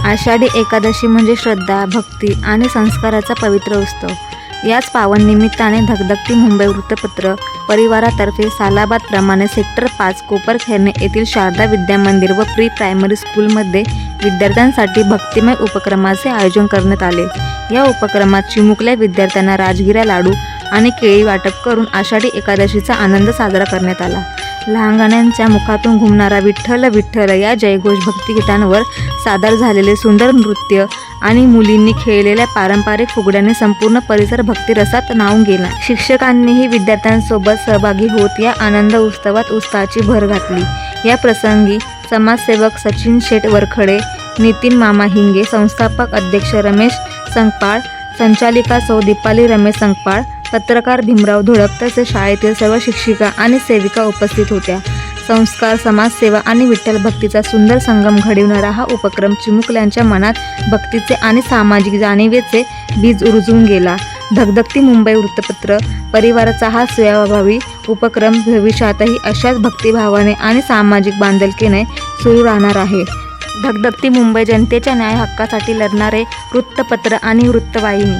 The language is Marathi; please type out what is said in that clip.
आषाढी एकादशी म्हणजे श्रद्धा, भक्ती आणि संस्काराचा पवित्र उत्सव. याच पावन निमित्ताने धगधगती मुंबई वृत्तपत्र परिवारातर्फे सालाबादप्रमाणे सेक्टर 5 कोपरखैरणे येथील शारदा विद्या मंदिर व प्री प्रायमरी स्कूलमध्ये विद्यार्थ्यांसाठी भक्तिमय उपक्रमाचे आयोजन करण्यात आले. या उपक्रमात चिमुकल्या विद्यार्थ्यांना राजगिरा लाडू आणि केळी वाटप करून आषाढी एकादशीचा आनंद साजरा करण्यात आला. लहानग्यांच्या मुखातून घुमणारा विठ्ठल विठ्ठल या जयघोष, भक्तिगीतांवर सादर झालेले सुंदर नृत्य आणि मुलींनी खेळलेल्या पारंपरिक फुगड्यांनी संपूर्ण परिसर भक्तिरसात न्हाऊन गेला. शिक्षकांनीही विद्यार्थ्यांसोबत सहभागी होत या आनंद उत्सवात उत्साहाची भर घातली. या प्रसंगी समाजसेवक सचिन शेठ वरखडे, नितीन मामा हिंगे, संस्थापक अध्यक्ष रमेश संकपाळ, संचालिका सौ दीपाली रमेश संकपाळ, पत्रकार भीमराव धुळप तसेच शाळेतील सर्व शिक्षिका आणि सेविका उपस्थित होत्या. संस्कार, समाजसेवा आणि विठ्ठल भक्तीचा सुंदर संगम घडविणारा हा उपक्रम चिमुकल्यांच्या मनात भक्तीचे आणि सामाजिक जाणीवेचे बीज रुजवून गेला. धगधगती मुंबई वृत्तपत्र परिवाराचा हा सेवाभावी उपक्रम भविष्यातही अशाच भक्तिभावाने आणि सामाजिक बांधिलकीने सुरू राहणार आहे. धगधगती मुंबई, जनतेच्या न्याय हक्कासाठी लढणारे वृत्तपत्र आणि वृत्तवाहिनी.